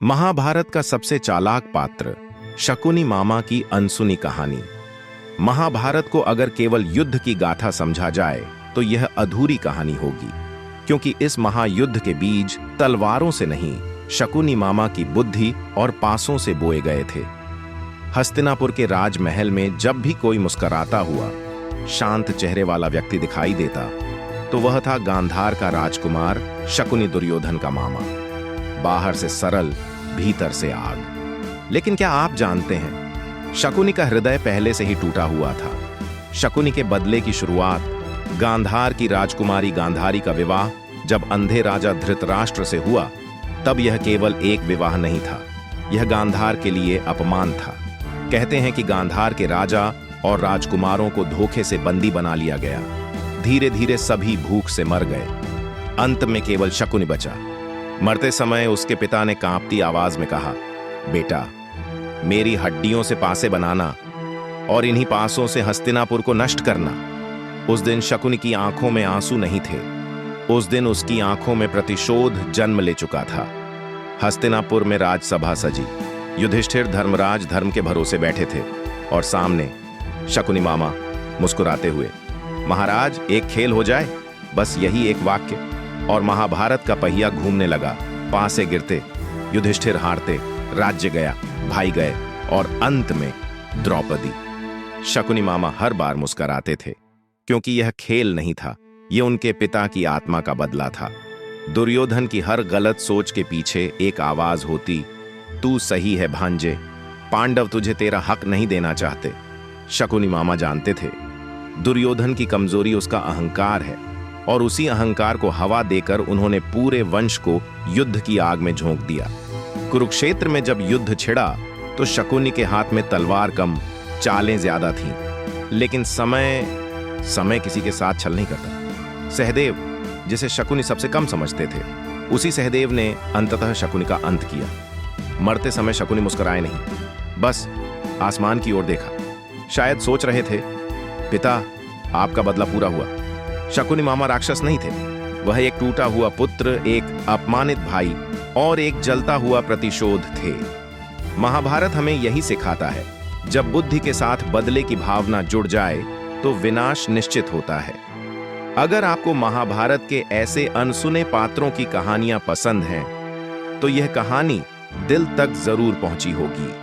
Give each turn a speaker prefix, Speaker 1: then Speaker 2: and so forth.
Speaker 1: महाभारत का सबसे चालाक पात्र शकुनी मामा की अनसुनी कहानी। महाभारत को अगर केवल युद्ध की गाथा समझा जाए तो यह अधूरी कहानी होगी, क्योंकि इस महायुद्ध के बीज तलवारों से नहीं, शकुनी मामा की बुद्धि और पासों से बोए गए थे। हस्तिनापुर के राजमहल में जब भी कोई मुस्कुराता हुआ शांत चेहरे वाला व्यक्ति दिखाई देता तो वह था गांधार का राजकुमार शकुनी, दुर्योधन का मामा। बाहर से सरल, भीतर से आग। लेकिन क्या आप जानते हैं, शकुनी का हृदय पहले से ही टूटा हुआ था। शकुनी के बदले की शुरुआत गांधार की राजकुमारी गांधारी का विवाह जब अंधे राजा धृतराष्ट्र से हुआ, तब यह केवल एक विवाह नहीं था, यह गांधार के लिए अपमान था। कहते हैं कि गांधार के राजा और राजकुमारों को धोखे से बंदी बना लिया गया। धीरे धीरे सभी भूख से मर गए। अंत में केवल शकुनी बचा। मरते समय उसके पिता ने कांपती आवाज में कहा, बेटा, मेरी हड्डियों से पासे बनाना और इन्हीं पासों से हस्तिनापुर को नष्ट करना। उस दिन शकुनी की आंखों में आंसू नहीं थे। उस दिन उसकी आंखों में प्रतिशोध जन्म ले चुका था। हस्तिनापुर में राजसभा सजी। युधिष्ठिर धर्मराज धर्म के भरोसे बैठे थे और सामने शकुनी मामा मुस्कुराते हुए। महाराज, एक खेल हो जाए, बस यही एक वाक्य, और महाभारत का पहिया घूमने लगा। पासे गिरते, युधिष्ठिर हारते, राज्य गया, भाई गए और अंत में द्रौपदी। शकुनी मामा हर बार मुस्कुराते थे, क्योंकि यह खेल नहीं था, यह उनके पिता की आत्मा का बदला था। दुर्योधन की हर गलत सोच के पीछे एक आवाज होती, तू सही है भांजे, पांडव तुझे तेरा हक नहीं देना चाहते। शकुनी मामा जानते थे दुर्योधन की कमजोरी उसका अहंकार है, और उसी अहंकार को हवा देकर उन्होंने पूरे वंश को युद्ध की आग में झोंक दिया। कुरुक्षेत्र में जब युद्ध छिड़ा तो शकुनी के हाथ में तलवार कम, चालें ज्यादा थीं, लेकिन समय किसी के साथ छल नहीं करता। सहदेव, जिसे शकुनी सबसे कम समझते थे, उसी सहदेव ने अंततः शकुनी का अंत किया। मरते समय शकुनी मुस्कुराए नहीं, बस आसमान की ओर देखा। शायद सोच रहे थे, पिता, आपका बदला पूरा हुआ। शकुनी मामा राक्षस नहीं थे, वह एक टूटा हुआ पुत्र, एक अपमानित भाई और एक जलता हुआ प्रतिशोध थे। महाभारत हमें यही सिखाता है, जब बुद्धि के साथ बदले की भावना जुड़ जाए तो विनाश निश्चित होता है। अगर आपको महाभारत के ऐसे अनसुने पात्रों की कहानियां पसंद हैं, तो यह कहानी दिल तक जरूर पहुंची होगी।